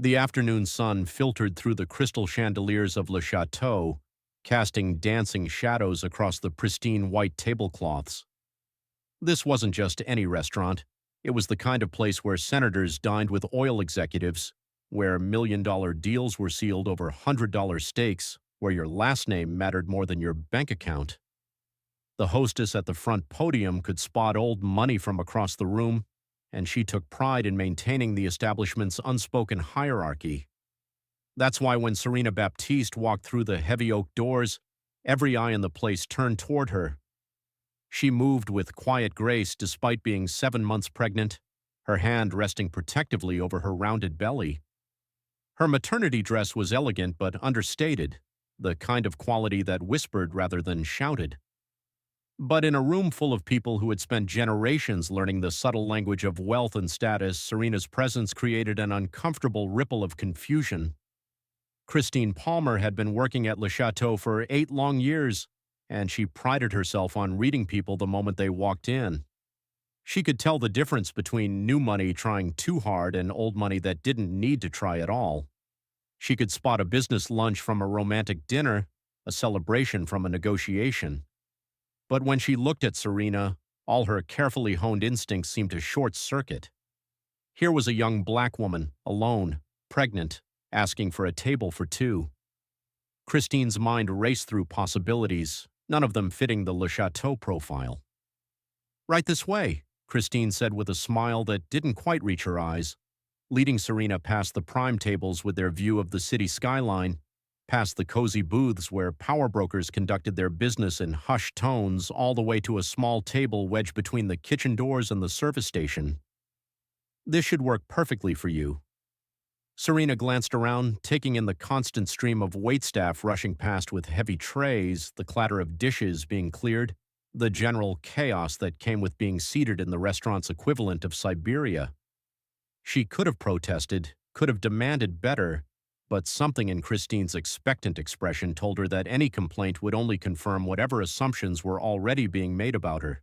The afternoon sun filtered through the crystal chandeliers of Le Chateau, casting dancing shadows across the pristine white tablecloths. This wasn't just any restaurant. It was the kind of place where senators dined with oil executives, where million-dollar deals were sealed over $100 steaks, where your last name mattered more than your bank account. The hostess at the front podium could spot old money from across the room, and she took pride in maintaining the establishment's unspoken hierarchy. That's why when Serena Baptiste walked through the heavy oak doors, every eye in the place turned toward her. She moved with quiet grace despite being 7 months pregnant, her hand resting protectively over her rounded belly. Her maternity dress was elegant but understated, the kind of quality that whispered rather than shouted. But in a room full of people who had spent generations learning the subtle language of wealth and status, Serena's presence created an uncomfortable ripple of confusion. Christine Palmer had been working at Le Chateau for 8 long years, and she prided herself on reading people the moment they walked in. She could tell the difference between new money trying too hard and old money that didn't need to try at all. She could spot a business lunch from a romantic dinner, a celebration from a negotiation. But when she looked at Serena, all her carefully honed instincts seemed to short-circuit. Here was a young black woman, alone, pregnant, asking for a table for 2. Christine's mind raced through possibilities, none of them fitting the Le Chateau profile. "Right this way," Christine said with a smile that didn't quite reach her eyes, leading Serena past the prime tables with their view of the city skyline, past the cozy booths where power brokers conducted their business in hushed tones, all the way to a small table wedged between the kitchen doors and the service station. "This should work perfectly for you." Serena glanced around, taking in the constant stream of waitstaff rushing past with heavy trays, the clatter of dishes being cleared, the general chaos that came with being seated in the restaurant's equivalent of Siberia. She could have protested, could have demanded better, but something in Christine's expectant expression told her that any complaint would only confirm whatever assumptions were already being made about her.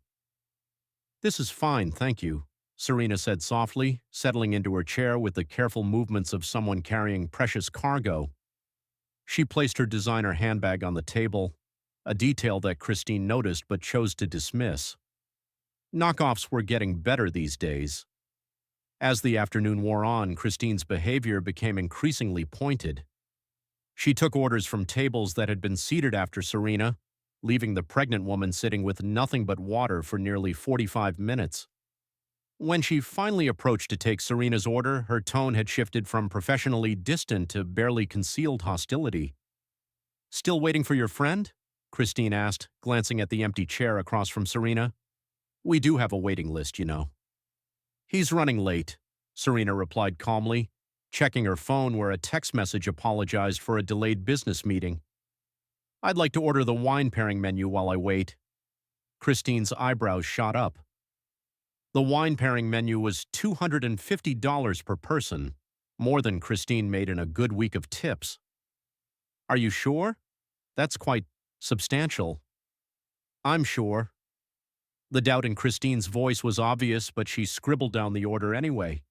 "This is fine, thank you," Serena said softly, settling into her chair with the careful movements of someone carrying precious cargo. She placed her designer handbag on the table, a detail that Christine noticed but chose to dismiss. Knockoffs were getting better these days. As the afternoon wore on, Christine's behavior became increasingly pointed. She took orders from tables that had been seated after Serena, leaving the pregnant woman sitting with nothing but water for nearly 45 minutes. When she finally approached to take Serena's order, her tone had shifted from professionally distant to barely concealed hostility. "Still waiting for your friend?" Christine asked, glancing at the empty chair across from Serena. "We do have a waiting list, you know." "He's running late," Serena replied calmly, checking her phone where a text message apologized for a delayed business meeting. "I'd like to order the wine pairing menu while I wait." Christine's eyebrows shot up. The wine pairing menu was $250 per person, more than Christine made in a good week of tips. "Are you sure? That's quite substantial." "I'm sure." The doubt in Christine's voice was obvious, but she scribbled down the order anyway.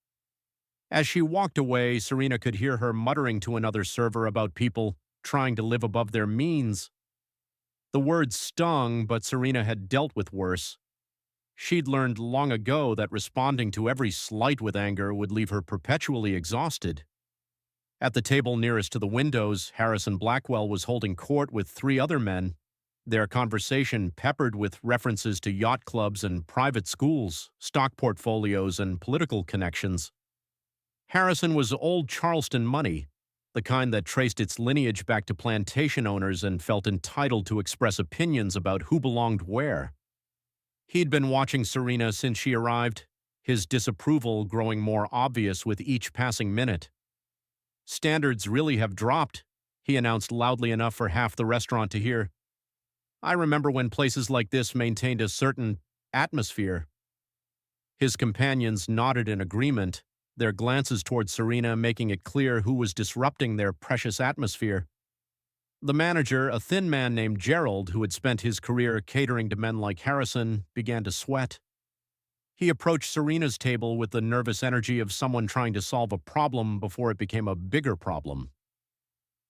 As she walked away, Serena could hear her muttering to another server about people trying to live above their means. The words stung, but Serena had dealt with worse. She'd learned long ago that responding to every slight with anger would leave her perpetually exhausted. At the table nearest to the windows, Harrison Blackwell was holding court with 3 other men, their conversation peppered with references to yacht clubs and private schools, stock portfolios, and political connections. Harrison was old Charleston money, the kind that traced its lineage back to plantation owners and felt entitled to express opinions about who belonged where. He'd been watching Serena since she arrived, his disapproval growing more obvious with each passing minute. "Standards really have dropped," he announced loudly enough for half the restaurant to hear. "I remember when places like this maintained a certain atmosphere." His companions nodded in agreement, their glances toward Serena making it clear who was disrupting their precious atmosphere. The manager, a thin man named Gerald, who had spent his career catering to men like Harrison, began to sweat. He approached Serena's table with the nervous energy of someone trying to solve a problem before it became a bigger problem.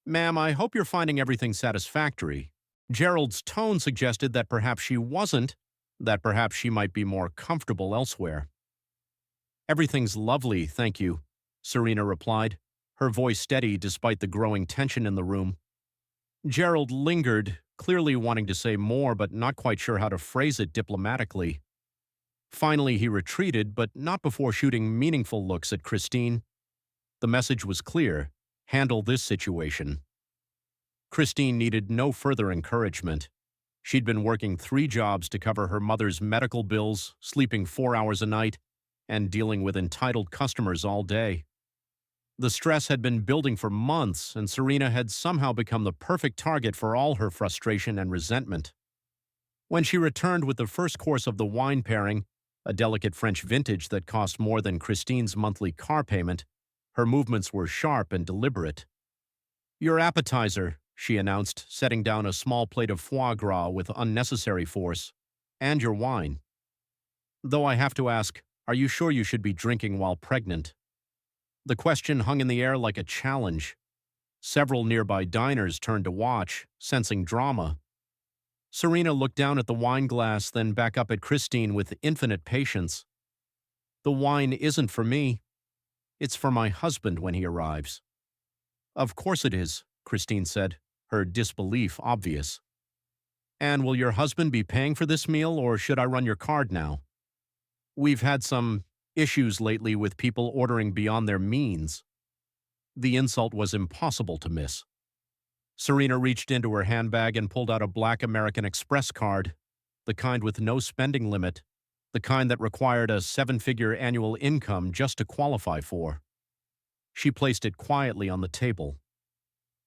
"Ma'am, I hope you're finding everything satisfactory." Gerald's tone suggested that perhaps she wasn't, that perhaps she might be more comfortable elsewhere. "Everything's lovely, thank you," Serena replied, her voice steady despite the growing tension in the room. Gerald lingered, clearly wanting to say more but not quite sure how to phrase it diplomatically. Finally, he retreated, but not before shooting meaningful looks at Christine. The message was clear: handle this situation. Christine needed no further encouragement. She'd been working 3 jobs to cover her mother's medical bills, sleeping 4 hours a night, and dealing with entitled customers all day. The stress had been building for months, and Serena had somehow become the perfect target for all her frustration and resentment. When she returned with the first course of the wine pairing, a delicate French vintage that cost more than Christine's monthly car payment, her movements were sharp and deliberate. "Your appetizer," she announced, setting down a small plate of foie gras with unnecessary force, "and your wine. Though I have to ask, are you sure you should be drinking while pregnant?" The question hung in the air like a challenge. Several nearby diners turned to watch, sensing drama. Serena looked down at the wine glass, then back up at Christine with infinite patience. "The wine isn't for me. It's for my husband when he arrives." "Of course it is," Christine said, her disbelief obvious. "And will your husband be paying for this meal, or should I run your card now? We've had some issues lately with people ordering beyond their means." The insult was impossible to miss. Serena reached into her handbag and pulled out a black American Express card, the kind with no spending limit, the kind that required a 7-figure annual income just to qualify for. She placed it quietly on the table.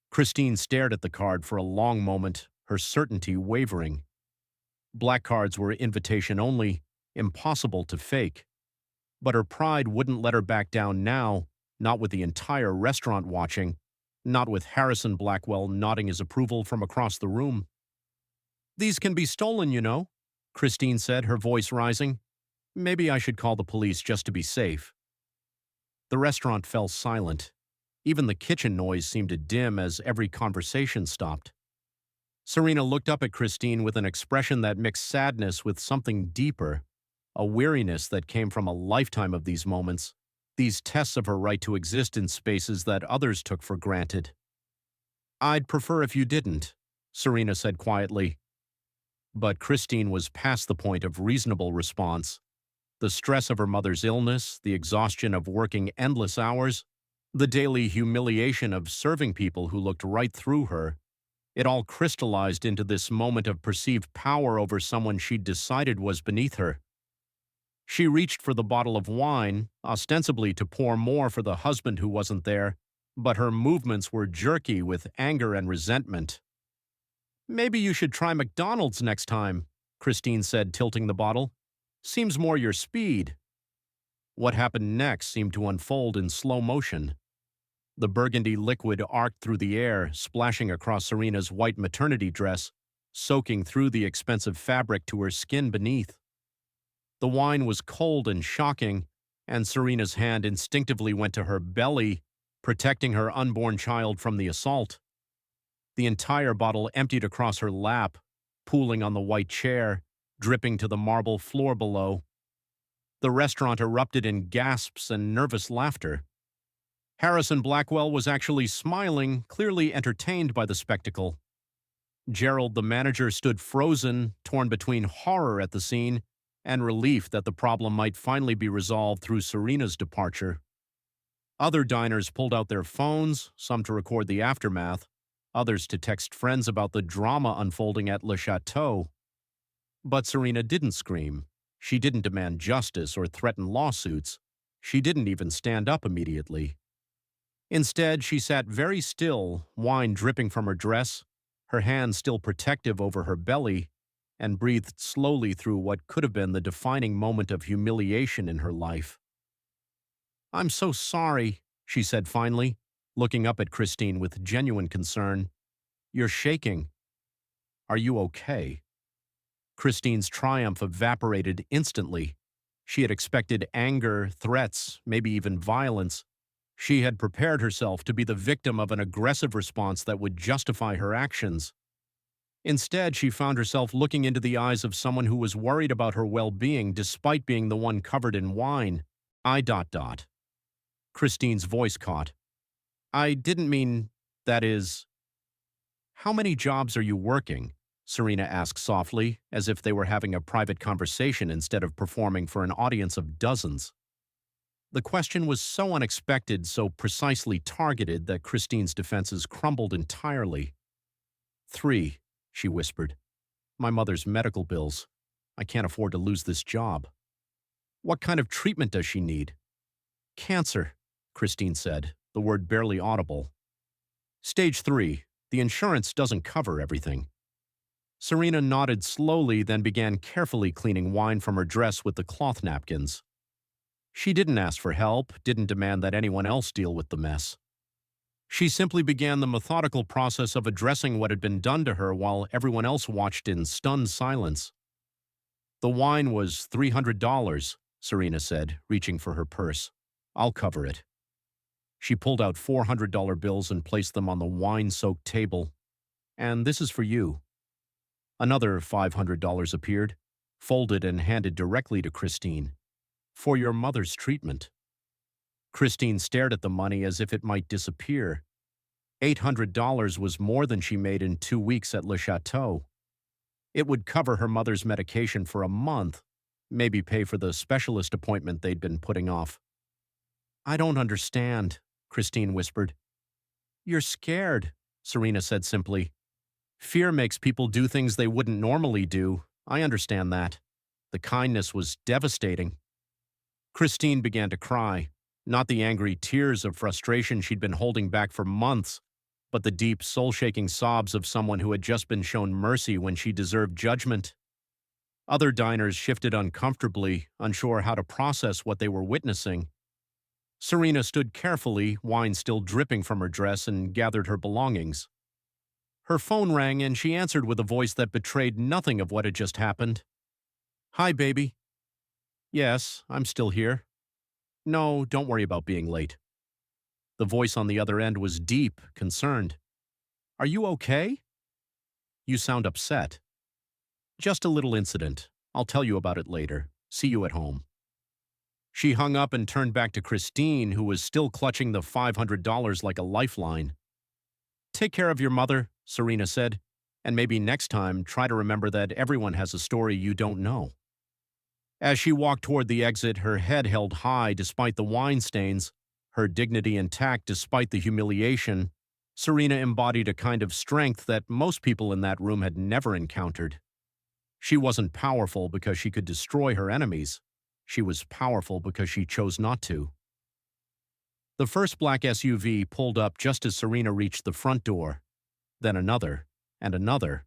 Christine stared at the card for a long moment, her certainty wavering. Black cards were invitation only, impossible to fake. But her pride wouldn't let her back down now, not with the entire restaurant watching, not with Harrison Blackwell nodding his approval from across the room. "These can be stolen, you know," Christine said, her voice rising. "Maybe I should call the police just to be safe." The restaurant fell silent. Even the kitchen noise seemed to dim as every conversation stopped. Serena looked up at Christine with an expression that mixed sadness with something deeper, a weariness that came from a lifetime of these moments, these tests of her right to exist in spaces that others took for granted. "I'd prefer if you didn't," Serena said quietly. But Christine was past the point of reasonable response. The stress of her mother's illness, the exhaustion of working endless hours, the daily humiliation of serving people who looked right through her, it all crystallized into this moment of perceived power over someone she'd decided was beneath her. She reached for the bottle of wine, ostensibly to pour more for the husband who wasn't there, but her movements were jerky with anger and resentment. "Maybe you should try McDonald's next time," Christine said, tilting the bottle. "Seems more your speed." What happened next seemed to unfold in slow motion. The burgundy liquid arced through the air, splashing across Serena's white maternity dress, soaking through the expensive fabric to her skin beneath. The wine was cold and shocking, and Serena's hand instinctively went to her belly, protecting her unborn child from the assault. The entire bottle emptied across her lap, pooling on the white chair, dripping to the marble floor below. The restaurant erupted in gasps and nervous laughter. Harrison Blackwell was actually smiling, clearly entertained by the spectacle. Gerald, the manager, stood frozen, torn between horror at the scene and relief that the problem might finally be resolved through Serena's departure. Other diners pulled out their phones, some to record the aftermath, others to text friends about the drama unfolding at Le Chateau. But Serena didn't scream. She didn't demand justice or threaten lawsuits. She didn't even stand up immediately. Instead, she sat very still, wine dripping from her dress, her hand still protective over her belly, and breathed slowly through what could have been the defining moment of humiliation in her life. "I'm so sorry," she said finally, looking up at Christine with genuine concern. "You're shaking. Are you okay?" Christine's triumph evaporated instantly. She had expected anger, threats, maybe even violence. She had prepared herself to be the victim of an aggressive response that would justify her actions. Instead, she found herself looking into the eyes of someone who was worried about her well-being despite being the one covered in wine. I. Christine's voice caught. I didn't mean, that is. How many jobs are you working? Serena asked softly, as if they were having a private conversation instead of performing for an audience of dozens. The question was so unexpected, so precisely targeted, that Christine's defenses crumbled entirely. 3, she whispered. My mother's medical bills. I can't afford to lose this job. What kind of treatment does she need? Cancer, Christine said, the word barely audible. Stage 3. The insurance doesn't cover everything. Serena nodded slowly, then began carefully cleaning wine from her dress with the cloth napkins. She didn't ask for help, didn't demand that anyone else deal with the mess. She simply began the methodical process of addressing what had been done to her while everyone else watched in stunned silence. The wine was $300, Serena said, reaching for her purse. I'll cover it. She pulled out $400 bills and placed them on the wine-soaked table. And this is for you. Another $500 appeared, folded and handed directly to Christine. For your mother's treatment. Christine stared at the money as if it might disappear. $800 was more than she made in 2 weeks at Le Chateau. It would cover her mother's medication for a month, maybe pay for the specialist appointment they'd been putting off. I don't understand, Christine whispered. You're scared, Serena said simply. Fear makes people do things they wouldn't normally do. I understand that. The kindness was devastating. Christine began to cry, not the angry tears of frustration she'd been holding back for months, but the deep, soul-shaking sobs of someone who had just been shown mercy when she deserved judgment. Other diners shifted uncomfortably, unsure how to process what they were witnessing. Serena stood carefully, wine still dripping from her dress, and gathered her belongings. Her phone rang, and she answered with a voice that betrayed nothing of what had just happened. Hi, baby. Yes, I'm still here. No, don't worry about being late. The voice on the other end was deep, concerned. Are you okay? You sound upset. Just a little incident. I'll tell you about it later. See you at home. She hung up and turned back to Christine, who was still clutching the $500 like a lifeline. Take care of your mother, Serena said, and maybe next time try to remember that everyone has a story you don't know. As she walked toward the exit, her head held high despite the wine stains, her dignity intact despite the humiliation, Serena embodied a kind of strength that most people in that room had never encountered. She wasn't powerful because she could destroy her enemies. She was powerful because she chose not to. The first black SUV pulled up just as Serena reached the front door, then another, and another.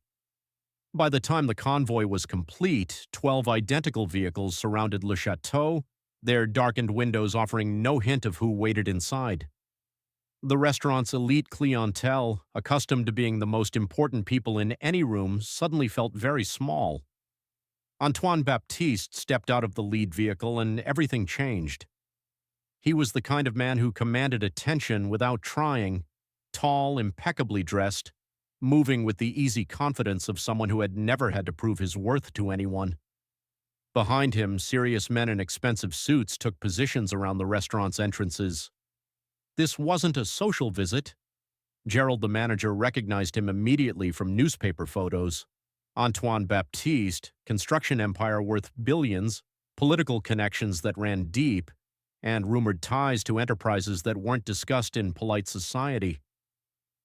By the time the convoy was complete, 12 identical vehicles surrounded Le Chateau, their darkened windows offering no hint of who waited inside. The restaurant's elite clientele, accustomed to being the most important people in any room, suddenly felt very small. Antoine Baptiste stepped out of the lead vehicle and everything changed. He was the kind of man who commanded attention without trying, tall, impeccably dressed, moving with the easy confidence of someone who had never had to prove his worth to anyone. Behind him, serious men in expensive suits took positions around the restaurant's entrances. This wasn't a social visit. Gerald, the manager, recognized him immediately from newspaper photos. Antoine Baptiste, construction empire worth billions, political connections that ran deep, and rumored ties to enterprises that weren't discussed in polite society.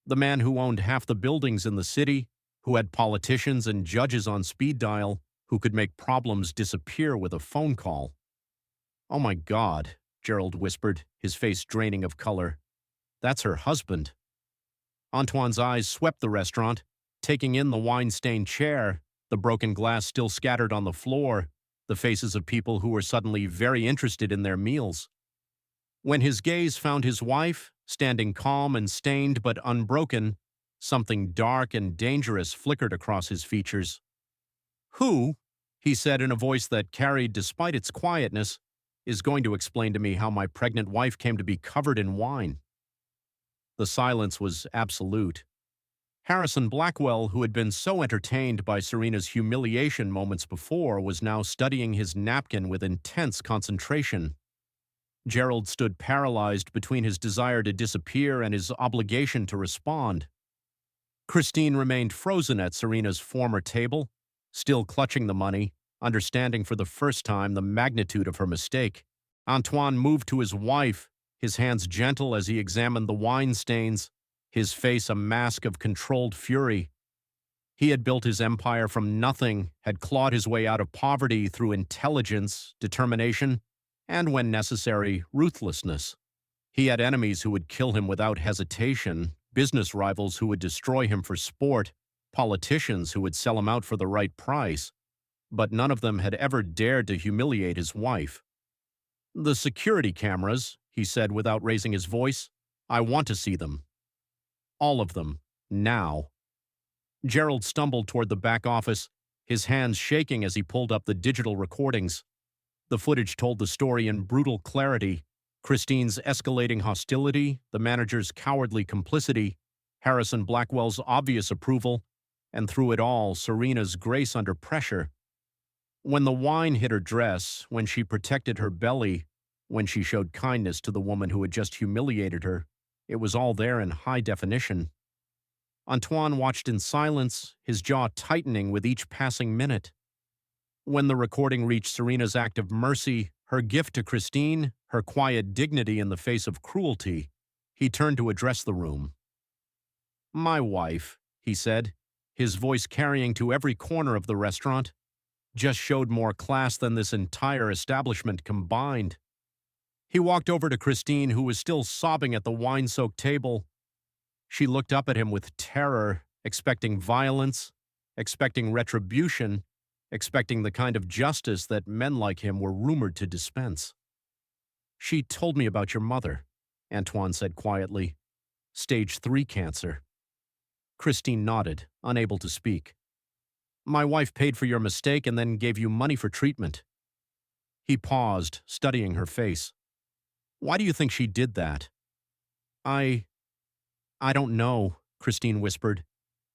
The man who owned half the buildings in the city, who had politicians and judges on speed dial, who could make problems disappear with a phone call. Oh my God, Gerald whispered, his face draining of color. That's her husband. Antoine's eyes swept the restaurant, taking in the wine-stained chair, the broken glass still scattered on the floor, the faces of people who were suddenly very interested in their meals. When his gaze found his wife, standing calm and stained but unbroken, something dark and dangerous flickered across his features. Who? He said in a voice that carried, despite its quietness, is going to explain to me how my pregnant wife came to be covered in wine. The silence was absolute. Harrison Blackwell, who had been so entertained by Serena's humiliation moments before, was now studying his napkin with intense concentration. Gerald stood paralyzed between his desire to disappear and his obligation to respond. Christine remained frozen at Serena's former table, still clutching the money, understanding for the first time the magnitude of her mistake. Antoine moved to his wife, his hands gentle as he examined the wine stains, his face a mask of controlled fury. He had built his empire from nothing, had clawed his way out of poverty through intelligence, determination, and, when necessary, ruthlessness. He had enemies who would kill him without hesitation, business rivals who would destroy him for sport, politicians who would sell him out for the right price, but none of them had ever dared to humiliate his wife. "The security cameras," he said without raising his voice. "I want to see them. All of them. Now." Gerald stumbled toward the back office, his hands shaking as he pulled up the digital recordings. The footage told the story in brutal clarity: Christine's escalating hostility, the manager's cowardly complicity, Harrison Blackwell's obvious approval, and through it all, Serena's grace under pressure. When the wine hit her dress, when she protected her belly, when she showed kindness to the woman who had just humiliated her, it was all there in high definition. Antoine watched in silence, his jaw tightening with each passing minute. When the recording reached Serena's act of mercy, her gift to Christine, her quiet dignity in the face of cruelty, he turned to address the room. "My wife," he said, his voice carrying to every corner of the restaurant, "just showed more class than this entire establishment combined." He walked over to Christine, who was still sobbing at the wine-soaked table. She looked up at him with terror, expecting violence, expecting retribution, expecting the kind of justice that men like him were rumored to dispense. "She told me about your mother," Antoine said quietly. "Stage 3 cancer." Christine nodded, unable to speak. "My wife paid for your mistake and then gave you money for treatment." He paused, studying her face. "Why do you think she did that?" I don't know," Christine whispered,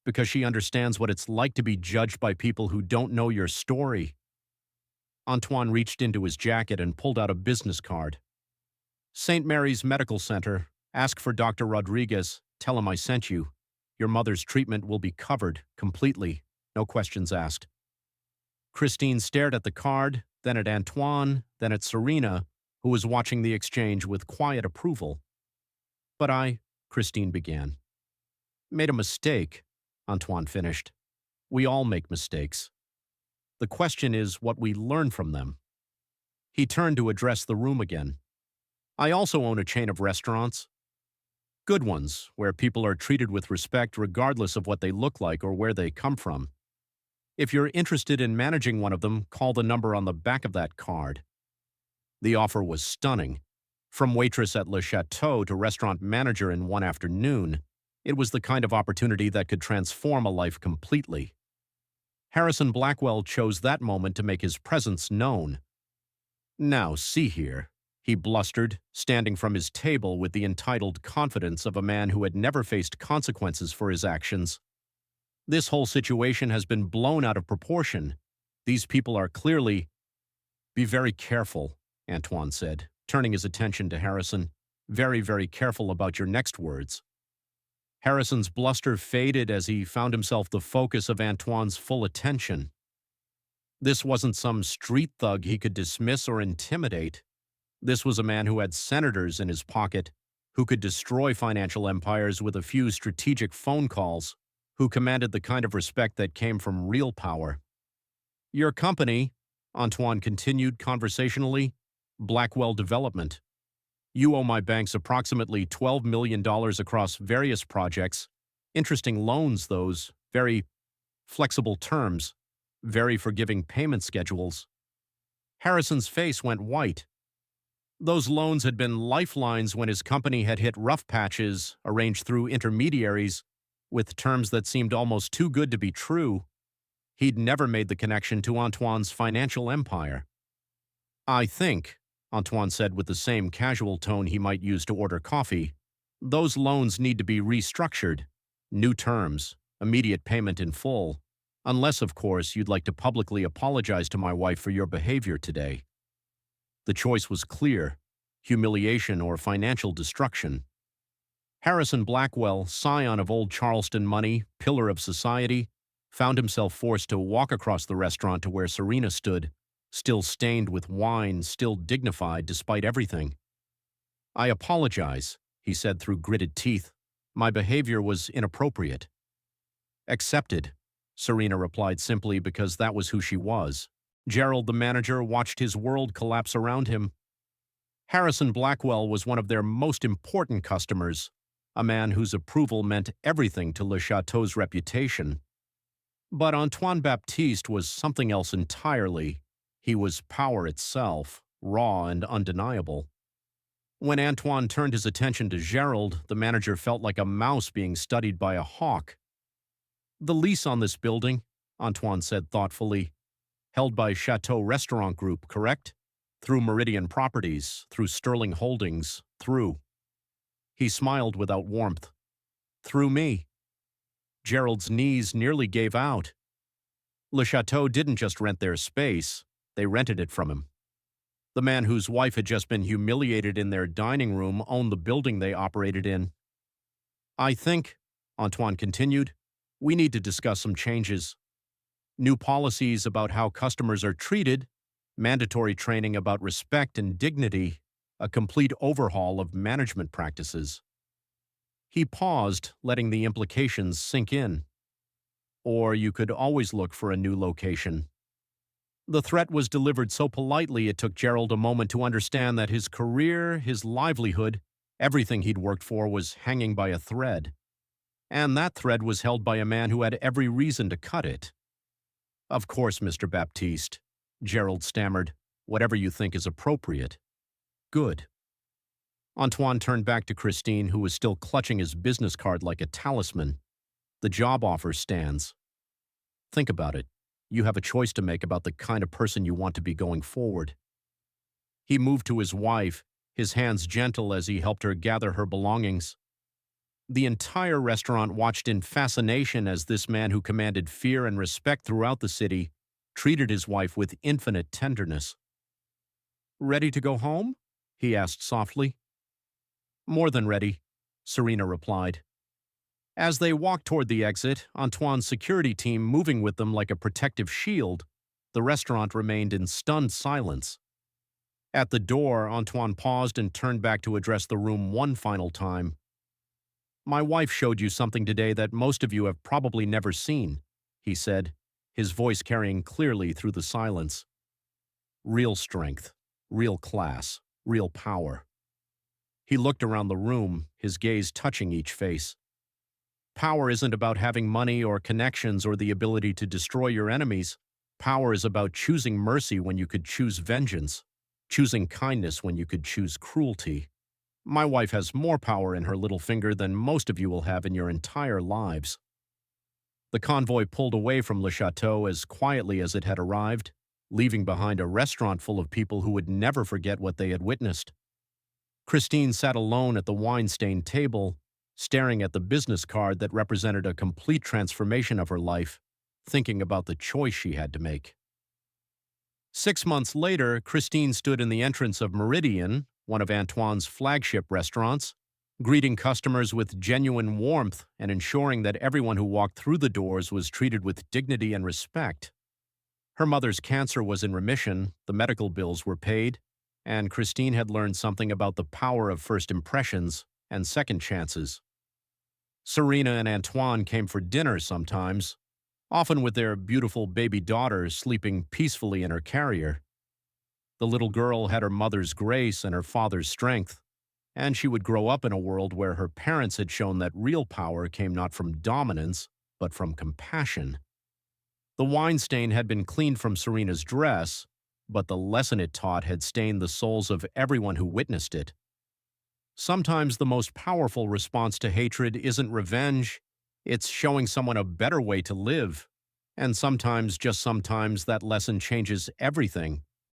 "because she understands what it's like to be judged by people who don't know your story." Antoine reached into his jacket and pulled out a business card. "St. Mary's Medical Center. Ask for Dr. Rodriguez. Tell him I sent you. Your mother's treatment will be covered, completely. No questions asked." Christine stared at the card, then at Antoine, then at Serena, who was watching the exchange with quiet approval. "But Christine began. "Made a mistake," Antoine finished. "We all make mistakes. The question is what we learn from them." He turned to address the room again. "I also own a chain of restaurants. Good ones, where people are treated with respect regardless of what they look like or where they come from. If you're interested in managing one of them, call the number on the back of that card." The offer was stunning. From waitress at Le Chateau to restaurant manager in one afternoon, it was the kind of opportunity that could transform a life completely. Harrison Blackwell chose that moment to make his presence known. "Now, see here," he blustered, standing from his table with the entitled confidence of a man who had never faced consequences for his actions. "This whole situation has been blown out of proportion. These people are clearly—" "Be very careful," Antoine said, turning his attention to Harrison. "Very, very careful about your next words." Harrison's bluster faded as he found himself the focus of Antoine's full attention. This wasn't some street thug he could dismiss or intimidate. This was a man who had senators in his pocket, who could destroy financial empires with a few strategic phone calls, who commanded the kind of respect that came from real power. "Your company," Antoine continued conversationally, "Blackwell Development. You owe my banks approximately $12 million across various projects. Interesting loans, those. Very flexible terms. Very forgiving payment schedules." Harrison's face went white. Those loans had been lifelines when his company had hit rough patches, arranged through intermediaries, with terms that seemed almost too good to be true. He'd never made the connection to Antoine's financial empire. I think, Antoine said with the same casual tone he might use to order coffee, those loans need to be restructured. New terms, immediate payment in full. Unless, of course, you'd like to publicly apologize to my wife for your behavior today. The choice was clear: humiliation or financial destruction. Harrison Blackwell, scion of old Charleston money, pillar of society, found himself forced to walk across the restaurant to where Serena stood, still stained with wine, still dignified despite everything. "I apologize," he said through gritted teeth. "My behavior was inappropriate." "Accepted," Serena replied simply because that was who she was. Gerald, the manager, watched his world collapse around him. Harrison Blackwell was one of their most important customers, a man whose approval meant everything to Le Chateau's reputation. But Antoine Baptiste was something else entirely. He was power itself, raw and undeniable. When Antoine turned his attention to Gerald, the manager felt like a mouse being studied by a hawk. "The lease on this building," Antoine said thoughtfully, "held by Chateau Restaurant Group, correct? Through Meridian Properties, through Sterling Holdings, through—" He smiled without warmth. "Through me." Gerald's knees nearly gave out. Le Chateau didn't just rent their space, they rented it from him. The man whose wife had just been humiliated in their dining room owned the building they operated in. "I think," Antoine continued, "we need to discuss some changes. New policies about how customers are treated, mandatory training about respect and dignity, a complete overhaul of management practices." He paused, letting the implications sink in. "Or you could always look for a new location." The threat was delivered so politely it took Gerald a moment to understand that his career, his livelihood, everything he'd worked for was hanging by a thread. And that thread was held by a man who had every reason to cut it. "Of course, Mr. Baptiste," Gerald stammered, "whatever you think is appropriate." "Good." Antoine turned back to Christine, who was still clutching his business card like a talisman. "The job offer stands. Think about it. You have a choice to make about the kind of person you want to be going forward." He moved to his wife, his hands gentle as he helped her gather her belongings. The entire restaurant watched in fascination as this man who commanded fear and respect throughout the city treated his wife with infinite tenderness. "Ready to go home?" he asked softly. "More than ready," Serena replied. As they walked toward the exit, Antoine's security team moving with them like a protective shield, the restaurant remained in stunned silence. At the door, Antoine paused and turned back to address the room one final time. "My wife showed you something today that most of you have probably never seen," he said, his voice carrying clearly through the silence. "Real strength, real class, real power." He looked around the room, his gaze touching each face. Power isn't about having money or connections or the ability to destroy your enemies. Power is about choosing mercy when you could choose vengeance, choosing kindness when you could choose cruelty. My wife has more power in her little finger than most of you will have in your entire lives. The convoy pulled away from Le Chateau as quietly as it had arrived, leaving behind a restaurant full of people who would never forget what they had witnessed. Christine sat alone at the wine-stained table, staring at the business card that represented a complete transformation of her life, thinking about the choice she had to make. 6 months later, Christine stood in the entrance of Meridian, one of Antoine's flagship restaurants, greeting customers with genuine warmth and ensuring that everyone who walked through the doors was treated with dignity and respect. Her mother's cancer was in remission, the medical bills were paid, and Christine had learned something about the power of first impressions and second chances. Serena and Antoine came for dinner sometimes, often with their beautiful baby daughter sleeping peacefully in her carrier. The little girl had her mother's grace and her father's strength, and she would grow up in a world where her parents had shown that real power came not from dominance, but from compassion. The wine stain had been cleaned from Serena's dress, but the lesson it taught had stained the souls of everyone who witnessed it. Sometimes the most powerful response to hatred isn't revenge, it's showing someone a better way to live, And sometimes, just sometimes, that lesson changes everything